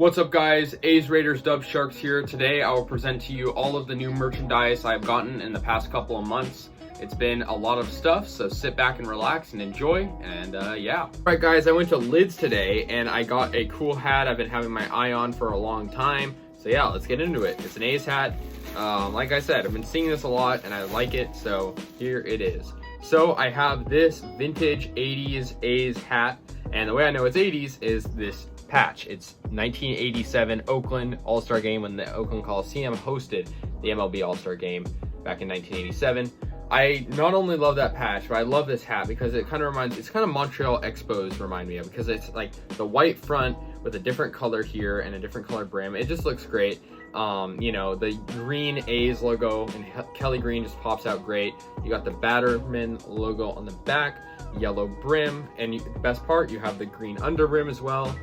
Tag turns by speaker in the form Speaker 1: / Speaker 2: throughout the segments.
Speaker 1: What's up, guys? A's Raiders Dub Sharks here. Today I will present to you all of the new merchandise I've gotten in the past couple of months. It's been a lot of stuff, so sit back and relax and enjoy, and yeah. Alright guys, I went to Lids today and I got a cool hat I've been having my eye on for a long time. So yeah, let's get into it. It's an A's hat. Like I said, I've been seeing this a lot and I like it, so here it is. So I have this vintage 80s A's hat, and the way I know it's 80s is this patch. It's 1987 Oakland All-Star Game when the Oakland Coliseum hosted the MLB All-Star Game back in 1987. I not only love that patch, but I love this hat because it kind of reminds, it's kind of Montreal Expos remind me of, because it's like the white front with a different color here and a different color brim. It just looks great. You know, the green A's logo and Kelly green just pops out great. You got the Batterman logo on the back, yellow brim, and the best part, you have the green under brim as well.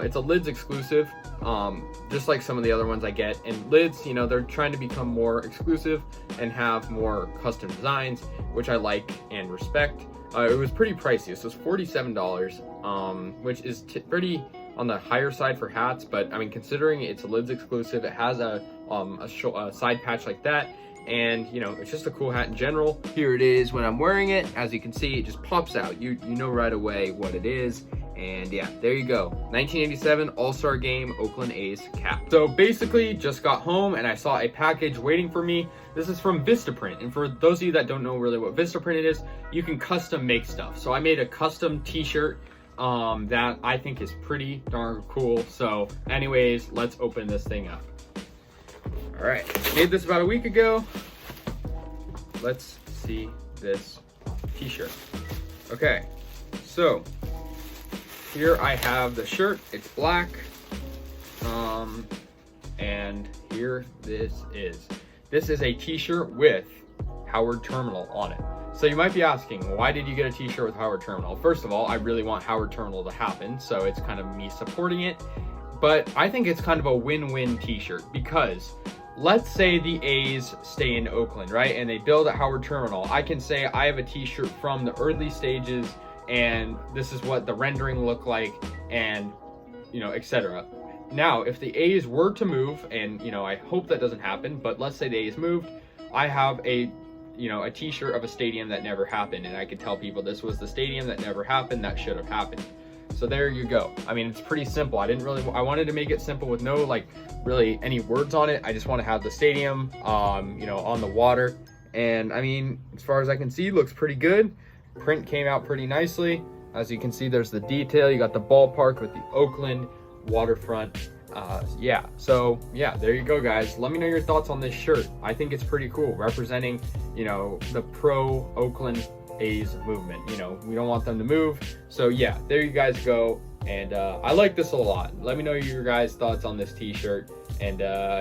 Speaker 1: It's a Lids exclusive, just like some of the other ones I get. And Lids, you know, they're trying to become more exclusive and have more custom designs, which I like and respect. It was pretty pricey. This was $47, which is pretty on the higher side for hats, but I mean, considering it's a Lids exclusive, it has a side patch like that, and you know, it's just a cool hat in general. Here it is when I'm wearing it. As you can see, it just pops out. You know right away what it is. And yeah, there you go. 1987 All-Star Game Oakland A's cap. So basically, just got home and I saw a package waiting for me. This is from Vistaprint, and for those of you that don't know really what Vistaprint is, you can custom make stuff. So I made a custom t-shirt that I think is pretty darn cool. So anyways, let's open this thing up. All right, made this about a week ago. Let's see this t-shirt. Okay, so here I have the shirt. It's black, and here this is. This is a t-shirt with Howard Terminal on it. So you might be asking, why did you get a t-shirt with Howard Terminal? First of all, I really want Howard Terminal to happen, so it's kind of me supporting it. But I think it's kind of a win-win t-shirt, because let's say the A's stay in Oakland, right? And they build at Howard Terminal. I can say I have a t-shirt from the early stages, and this is what the rendering looked like, and you know, etc. Now, if the A's were to move, and you know, I hope that doesn't happen, but let's say the A's moved, I have a t-shirt of a stadium that never happened, and I could tell people this was the stadium that never happened, that should have happened. So there you go. I mean, it's pretty simple. I wanted to make it simple with no like really any words on it. I just want to have the stadium you know, on the water, and I mean, as far as I can see, looks pretty good. Print came out pretty nicely. As you can see, there's the detail. You got the ballpark with the Oakland waterfront. Yeah, so yeah, there you go, guys. Let me know your thoughts on this shirt. I think it's pretty cool, representing, you know, the pro Oakland A's movement. You know, we don't want them to move, so yeah, there you guys go. And I like this a lot. Let me know your guys' thoughts on this t-shirt. And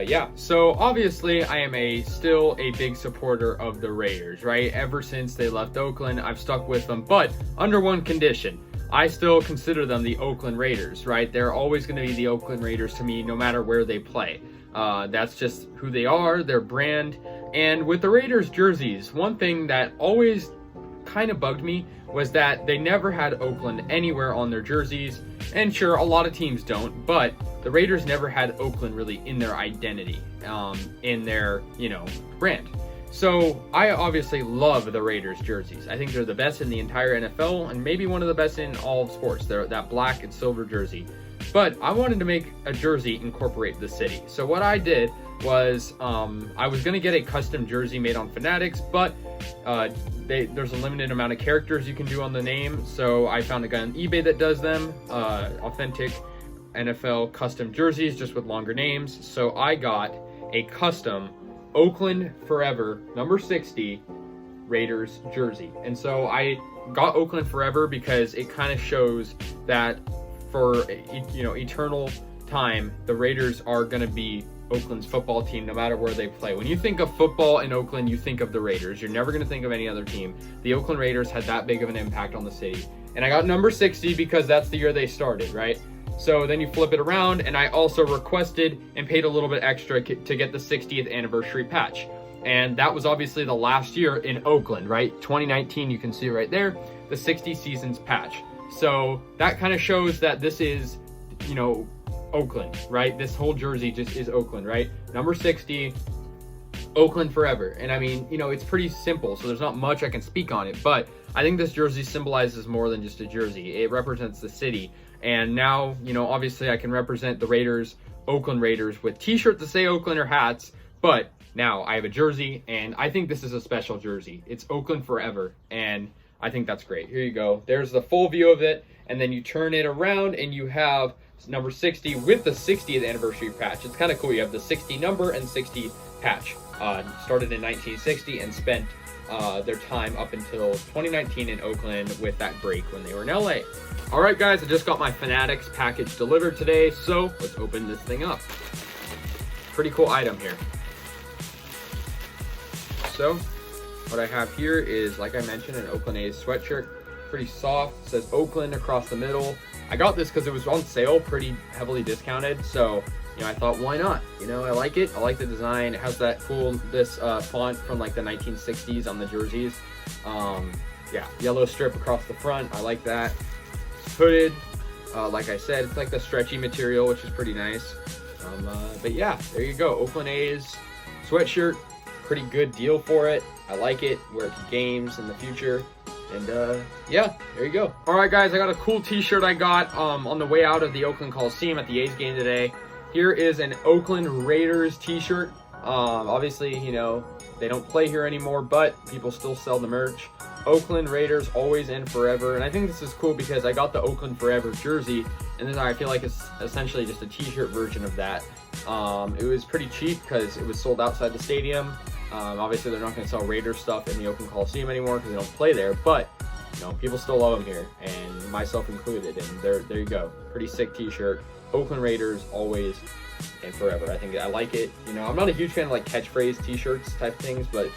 Speaker 1: yeah, so obviously I am still a big supporter of the Raiders, right? Ever since they left Oakland, I've stuck with them, but under one condition. I still consider them the Oakland Raiders, right? They're always going to be the Oakland Raiders to me, no matter where they play. That's just who they are, their brand. And with the Raiders jerseys, one thing that always kind of bugged me was that they never had Oakland anywhere on their jerseys. And sure, a lot of teams don't, but the Raiders never had Oakland really in their identity, in their, you know, brand. So I obviously love the Raiders jerseys. I think they're the best in the entire NFL, and maybe one of the best in all of sports. They're that black and silver jersey. But I wanted to make a jersey incorporate the city. So what I did was, I was going to get a custom jersey made on Fanatics, but there's a limited amount of characters you can do on the name. So I found a guy on eBay that does them, authentic NFL custom jerseys, just with longer names. So I got a custom Oakland Forever number 60 Raiders jersey. And so I got Oakland Forever because it kind of shows that for, you know, eternal time, the Raiders are going to be Oakland's football team no matter where they play. When you think of football in Oakland, you think of the Raiders. You're never going to think of any other team. The Oakland Raiders had that big of an impact on the city. And I got number 60 because that's the year they started, right? So then you flip it around, and I also requested and paid a little bit extra to get the 60th anniversary patch. And that was obviously the last year in Oakland, right? 2019, you can see right there, the 60 seasons patch. So that kind of shows that this is, you know, Oakland, right? This whole jersey just is Oakland, right? Number 60, Oakland forever. And I mean, you know, it's pretty simple, so there's not much I can speak on it, but I think this jersey symbolizes more than just a jersey. It represents the city. And now, you know, obviously I can represent the Raiders, Oakland Raiders, with t-shirts that say Oakland or hats, but now I have a jersey, and I think this is a special jersey. It's Oakland forever, and I think that's great. Here you go. There's the full view of it, and then you turn it around, and you have number 60 with the 60th anniversary patch. It's kind of cool. You have the 60 number and 60 patch. Started in 1960 and spent their time up until 2019 in Oakland with that break when they were in LA. All right, guys, I just got my Fanatics package delivered today, so let's open this thing up. Pretty cool item here. So what I have here is, like I mentioned, an Oakland A's sweatshirt. Pretty soft. It says Oakland across the middle. I got this because it was on sale, pretty heavily discounted, so you know, I thought, why not? You know, I like it. I like the design. It has that cool, this font from like the 1960s on the jerseys. Yeah, yellow strip across the front. I like that. It's hooded. Like I said, it's like the stretchy material, which is pretty nice. But yeah, there you go. Oakland A's sweatshirt. Pretty good deal for it. I like it. Wear it to games in the future. And yeah, there you go. All right, guys, I got a cool t-shirt I got on the way out of the Oakland Coliseum at the A's game today. Here is an Oakland Raiders t-shirt. Obviously, you know, they don't play here anymore, but people still sell the merch. Oakland Raiders, always and forever. And I think this is cool because I got the Oakland Forever jersey, and then I feel like it's essentially just a t-shirt version of that. It was pretty cheap because it was sold outside the stadium. Obviously, they're not going to sell Raiders stuff in the Oakland Coliseum anymore because they don't play there, but you know, people still love them here, and myself included. And there you go. Pretty sick t-shirt. Oakland Raiders, always and forever. I think I like it. You know, I'm not a huge fan of like catchphrase t-shirts type things, but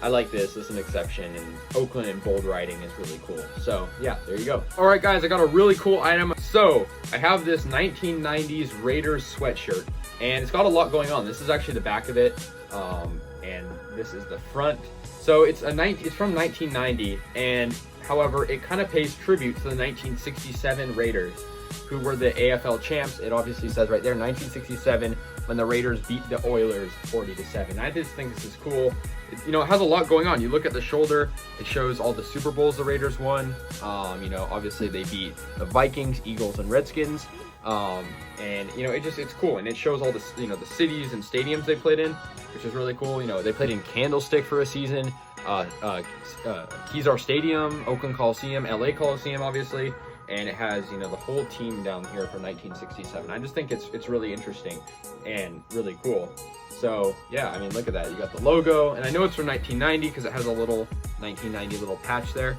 Speaker 1: I like this. It's an exception, and Oakland in bold writing is really cool. So yeah, there you go. All right, guys, I got a really cool item. So I have this 1990s Raiders sweatshirt, and it's got a lot going on. This is actually the back of it, and this is the front. So it's from 1990, and however, it kind of pays tribute to the 1967 Raiders, who were the AFL champs. It obviously says right there, 1967, when the Raiders beat the Oilers 40-7. I just think this is cool. You know, it has a lot going on. You look at the shoulder, it shows all the Super Bowls the Raiders won. You know, obviously they beat the Vikings, Eagles, and Redskins. And you know, it's cool, and it shows all the, you know, the cities and stadiums they played in, which is really cool. You know, they played in Candlestick for a season, Kezar Stadium, Oakland Coliseum, LA Coliseum, obviously. And it has, you know, the whole team down here from 1967. I just think it's really interesting and really cool. So yeah, I mean, look at that. You got the logo, and I know it's from 1990 because it has a little 1990 little patch there.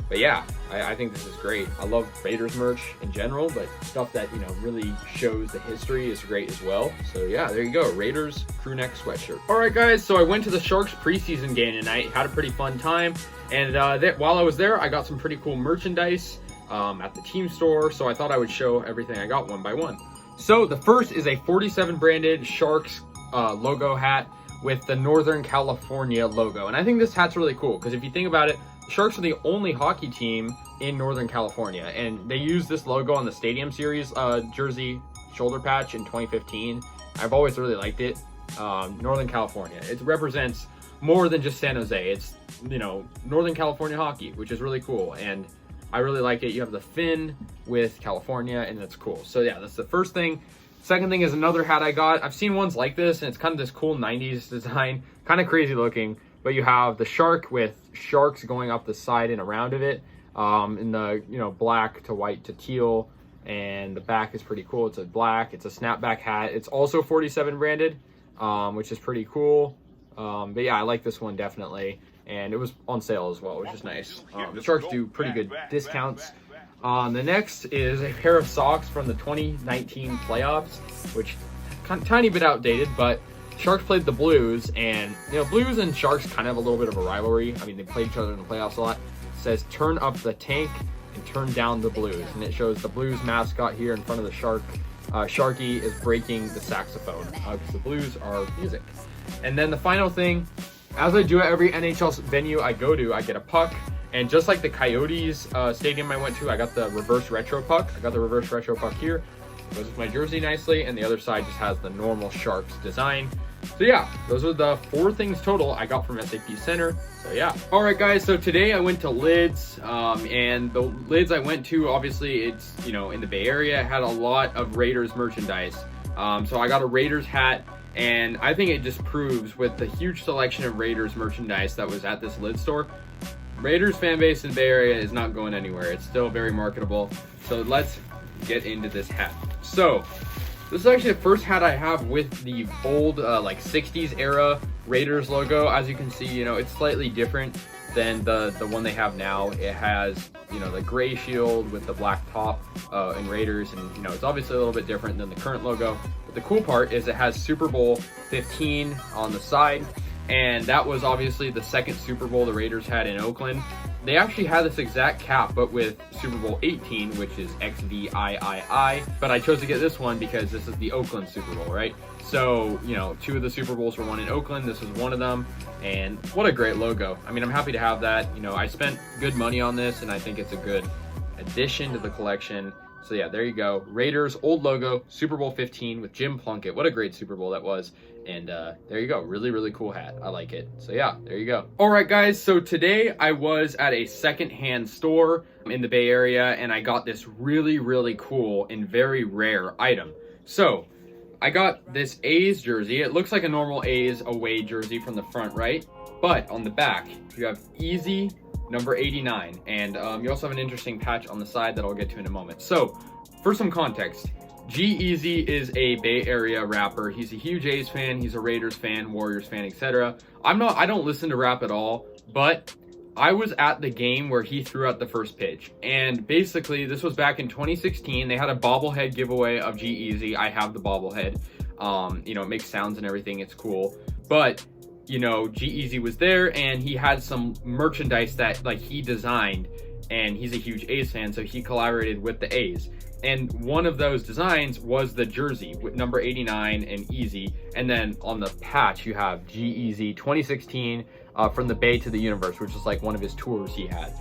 Speaker 1: But yeah, I think this is great. I love Raiders merch in general, but stuff that, you know, really shows the history is great as well. So yeah, there you go, Raiders crew neck sweatshirt. All right, guys, so I went to the Sharks preseason game tonight. Had a pretty fun time, and while I was there, I got some pretty cool merchandise at the team store, so I thought I would show everything I got one by one. So the first is a 47 branded Sharks logo hat with the Northern California logo, and I think this hat's really cool because if you think about it, the Sharks are the only hockey team in Northern California, and they used this logo on the Stadium Series jersey shoulder patch in 2015. I've always really liked it. Northern California, it represents more than just San Jose. It's, you know, Northern California hockey, which is really cool, and I really like it. You have the fin with California, and that's cool. So yeah, that's the first thing. Second thing is another hat I got. I've seen ones like this, and it's kind of this cool 90s design, kind of crazy looking, but you have the shark with sharks going up the side and around of it, in the, you know, black to white to teal, and the back is pretty cool. It's a black, it's a snapback hat. It's also 47 branded, which is pretty cool. But yeah, I like this one definitely. And it was on sale as well, which is nice. The Sharks do pretty good discounts. The next is a pair of socks from the 2019 playoffs, which tiny bit outdated, but Sharks played the Blues, and you know, Blues and Sharks kind of have a little bit of a rivalry. I mean, they played each other in the playoffs a lot. It says turn up the tank and turn down the Blues, and it shows the Blues mascot here in front of the shark. Sharky is breaking the saxophone because the Blues are music. And then the final thing, as I do at every NHL venue I go to, I get a puck. And just like the Coyotes stadium I went to, I got the reverse retro puck. I got the reverse retro puck here. goes with my jersey nicely, and the other side just has the normal Sharks design. So yeah, those are the 4 things total I got from SAP Center. So yeah. All right, guys. So today I went to Lids, and the Lids I went to, obviously it's, you know, in the Bay Area, had a lot of Raiders merchandise. So I got a Raiders hat, and I think it just proves with the huge selection of Raiders merchandise that was at this Lids store, Raiders fan base in the Bay Area is not going anywhere. It's still very marketable. So let's get into this hat. So this is actually the first hat I have with the old like 60s era Raiders logo. As you can see, you know, it's slightly different than the one they have now. It has, you know, the gray shield with the black top in Raiders, and you know, it's obviously a little bit different than the current logo. But the cool part is it has Super Bowl 15 on the side, and that was obviously the second Super Bowl the Raiders had in Oakland. They actually had this exact cap, but with Super Bowl 18, which is XVIII. But I chose to get this one because this is the Oakland Super Bowl, right? So, you know, 2 of the Super Bowls were won in Oakland. This was one of them. And what a great logo. I mean, I'm happy to have that. You know, I spent good money on this, and I think it's a good addition to the collection. So yeah, there you go. Raiders, old logo, Super Bowl 15 with Jim Plunkett. What a great Super Bowl that was. And there you go. Really, really cool hat. I like it. So yeah, there you go. All right, guys. So today I was at a secondhand store in the Bay Area, and I got this really, really cool and very rare item. So I got this A's jersey. It looks like a normal A's away jersey from the front, right? But on the back, you have Easy number 89. And you also have an interesting patch on the side that I'll get to in a moment. So for some context, G-Eazy is a Bay Area rapper. He's a huge A's fan. He's a Raiders fan, Warriors fan, etc. I don't listen to rap at all, but I was at the game where he threw out the first pitch. And basically, this was back in 2016. They had a bobblehead giveaway of G-Eazy. I have the bobblehead. You know, it makes sounds and everything. It's cool. But, you know, G-Eazy was there, and he had some merchandise that, like, he designed. And he's a huge A's fan, so he collaborated with the A's. And one of those designs was the jersey with number 89 and Easy. And then on the patch, you have G-Eazy 2016 from the Bay to the Universe, which is like one of his tours he had.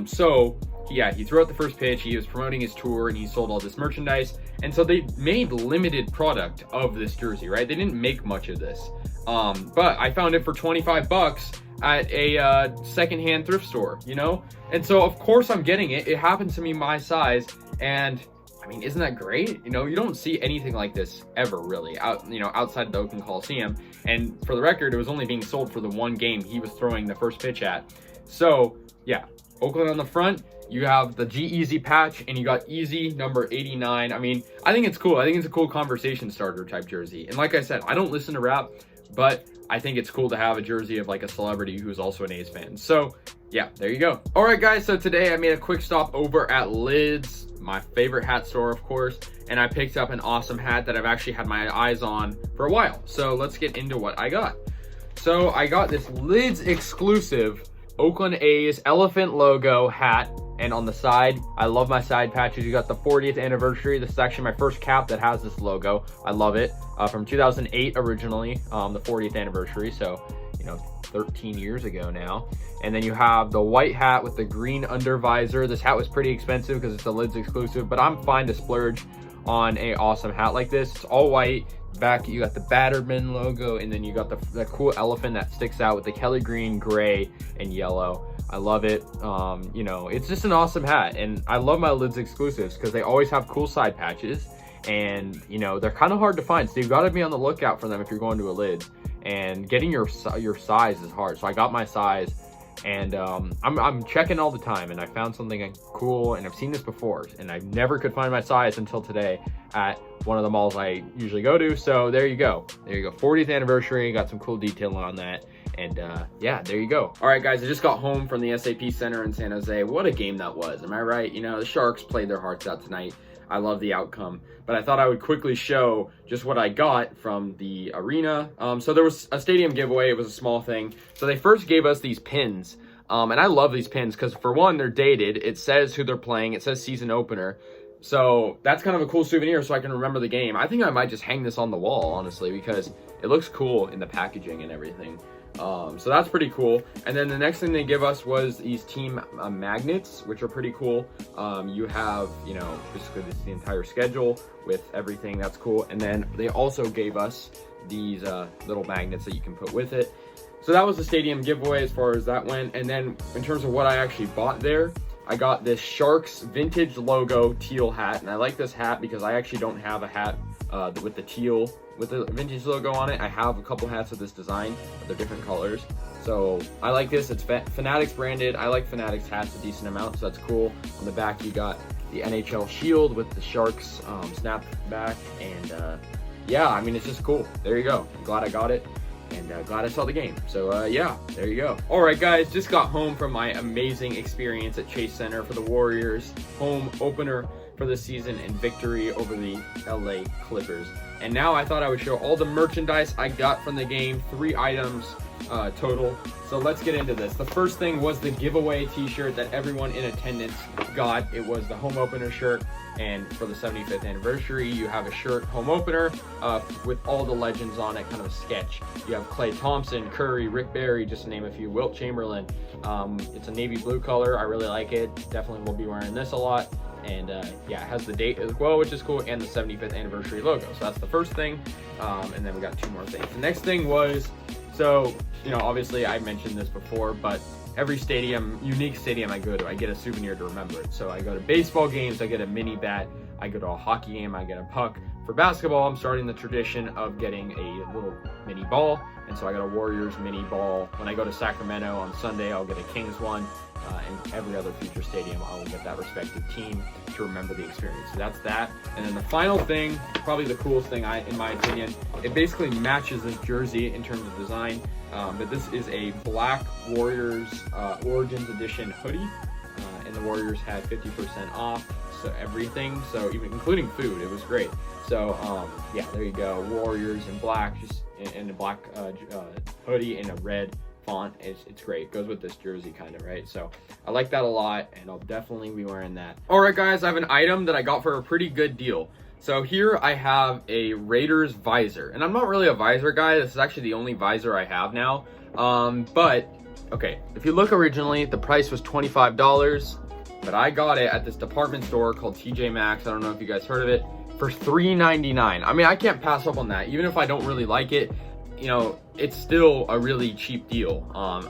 Speaker 1: So yeah, he threw out the first pitch. He was promoting his tour, and he sold all this merchandise. And so they made limited product of this jersey, right? They didn't make much of this. But I found it for 25 bucks at a secondhand thrift store, you know? And so of course I'm getting it. It happens to be my size, and I mean, isn't that great? You know, you don't see anything like this ever really outside the Oakland Coliseum. And for the record, it was only being sold for the one game he was throwing the first pitch at. So yeah, Oakland on the front, you have the G-Eazy patch, and you got Easy number 89. I mean, I think it's cool. I think it's a cool conversation starter type jersey. And like I said, I don't listen to rap, but I think it's cool to have a jersey of like a celebrity who's also an A's fan. So yeah, there you go. All right, guys. So today I made a quick stop over at Lids, my favorite hat store, of course, and I picked up an awesome hat that I've actually had my eyes on for a while. So let's get into what I got. So I got this Lids exclusive Oakland A's elephant logo hat, and on the side, I love my side patches. You got the 40th anniversary. This is actually my first cap that has this logo. I love it. From 2008 originally, the 40th anniversary. So, you know, 13 years ago now. And then you have the white hat with the green under visor. This hat was pretty expensive because it's a Lids exclusive, but I'm fine to splurge on a awesome hat like this. It's all white. Back, you got the Batterman logo, and then you got the cool elephant that sticks out with the Kelly green, gray, and yellow. I love it. You know, it's just an awesome hat, and I love my Lids exclusives because they always have cool side patches, and you know, they're kind of hard to find, so you've got to be on the lookout for them if you're going to a Lids. And getting your size is hard, so I got my size, and I'm checking all the time, and I found something cool, and I've seen this before, and I never could find my size until today at one of the malls I usually go to. So there you go. 40th anniversary, got some cool detail on that. And yeah, there you go. All right, guys, I just got home from the SAP Center in San Jose. What a game that was. Am I right? You know, the Sharks played their hearts out tonight. I love the outcome. But I thought I would quickly show just what I got from the arena. So there was a stadium giveaway. It was a small thing. So they first gave us these pins. And I love these pins because, for one, they're dated. It says who they're playing. It says season opener. So that's kind of a cool souvenir so I can remember the game. I think I might just hang this on the wall, honestly, because it looks cool in the packaging and everything. So that's pretty cool. And then the next thing they give us was these team magnets, which are pretty cool. You have, you know, basically this is the entire schedule with everything. That's cool. And then they also gave us these little magnets that you can put with it. So that was the stadium giveaway as far as that went. And then in terms of what I actually bought there, I got this Sharks vintage logo teal hat. And I like this hat because I actually don't have a hat with the teal, with the vintage logo on it. I have a couple hats with this design, but they're different colors. So I like this. It's Fanatics branded. I like Fanatics hats a decent amount, so that's cool. On the back, you got the NHL shield with the Sharks snap back. And yeah, I mean, it's just cool. There you go. I'm glad I got it. And glad I saw the game. So yeah, there you go. All right, guys, just got home from my amazing experience at Chase Center for the Warriors home opener for the season and victory over the LA Clippers. And now I thought I would show all the merchandise I got from the game, 3 items total. So let's get into this. The first thing was the giveaway t-shirt that everyone in attendance got. It was the home opener shirt, and for the 75th anniversary, you have a shirt home opener with all the legends on it, kind of a sketch. You have Klay Thompson, Curry, Rick Barry, just to name a few, Wilt Chamberlain. It's a navy blue color. I really like it. Definitely will be wearing this a lot. And yeah, it has the date as well, which is cool, and the 75th anniversary logo. So that's the first thing. And then we got 2 more things. The next thing was, so, you know, obviously I mentioned this before, but every stadium, unique stadium I go to, I get a souvenir to remember it. So I go to baseball games, I get a mini bat. I go to a hockey game, I get a puck. For basketball, I'm starting the tradition of getting a little mini ball. And so I got a Warriors mini ball. When I go to Sacramento on Sunday, I'll get a Kings one. And every other future stadium, I will get that respective team to remember the experience. So that's that. And then the final thing, probably the coolest thing in my opinion, it basically matches this jersey in terms of design. But this is a black Warriors Origins Edition hoodie. And the Warriors had 50% off, so everything, so even including food. It was great. So yeah, there you go. Warriors in black, just in a black hoodie in a red font. It's great. It goes with this jersey kind of, right? So I like that a lot, and I'll definitely be wearing that. All right, guys, I have an item that I got for a pretty good deal. So here I have a Raiders visor, and I'm not really a visor guy. This is actually the only visor I have now. But okay, if you look originally, the price was $25, but I got it at this department store called TJ Maxx. I don't know if you guys heard of it, for $3.99. I mean, I can't pass up on that. Even if I don't really like it, you know, it's still a really cheap deal.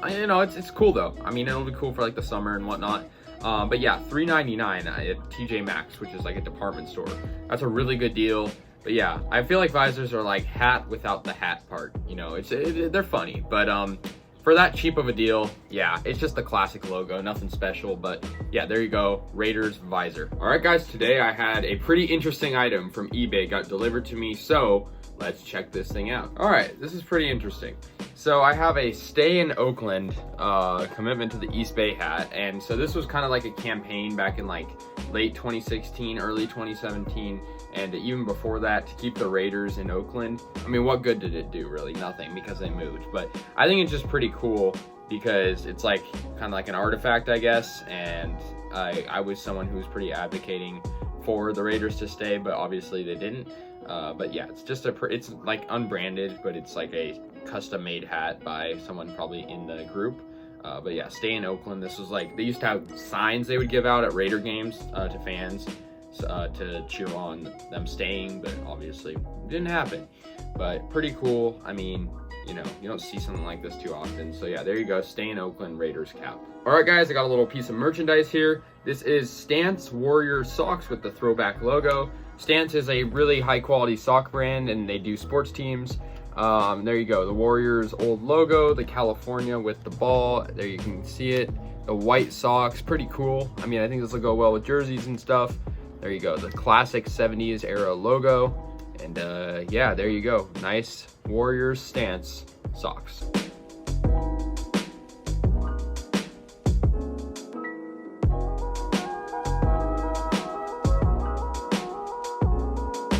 Speaker 1: You know, it's cool though. I mean, it'll be cool for like the summer and whatnot. But yeah, $3.99 at TJ Maxx, which is like a department store. That's a really good deal. But yeah, I feel like visors are like hat without the hat part. You know, they're funny, but for that cheap of a deal, yeah, it's just the classic logo, nothing special. But yeah, there you go, Raiders visor. All right, guys, today I had a pretty interesting item from eBay got delivered to me, so let's check this thing out. All right, this is pretty interesting. So I have a Stay in Oakland commitment to the East Bay hat. And so this was kind of like a campaign back in like late 2016, early 2017. And even before that, to keep the Raiders in Oakland. I mean, what good did it do? Really nothing, because they moved. But I think it's just pretty cool because it's like kind of like an artifact, I guess. And I was someone who was pretty advocating for the Raiders to stay, but obviously they didn't. But yeah, it's just it's like unbranded, but it's like a custom made hat by someone probably in the group. But yeah, Stay in Oakland. This was like, they used to have signs they would give out at Raider games to fans to cheer on them staying, but obviously it didn't happen. But pretty cool. I mean, you know, you don't see something like this too often. So yeah, there you go, Stay in Oakland Raiders cap. All right, guys, I got a little piece of merchandise here. This is Stance Warriors socks with the throwback logo. Stance is a really high quality sock brand, and they do sports teams. There you go, the Warriors old logo, the California with the ball. There you can see it. The white socks, pretty cool. I mean, I think this will go well with jerseys and stuff. There you go, the classic 70s era logo. And yeah, there you go, nice Warriors Stance socks.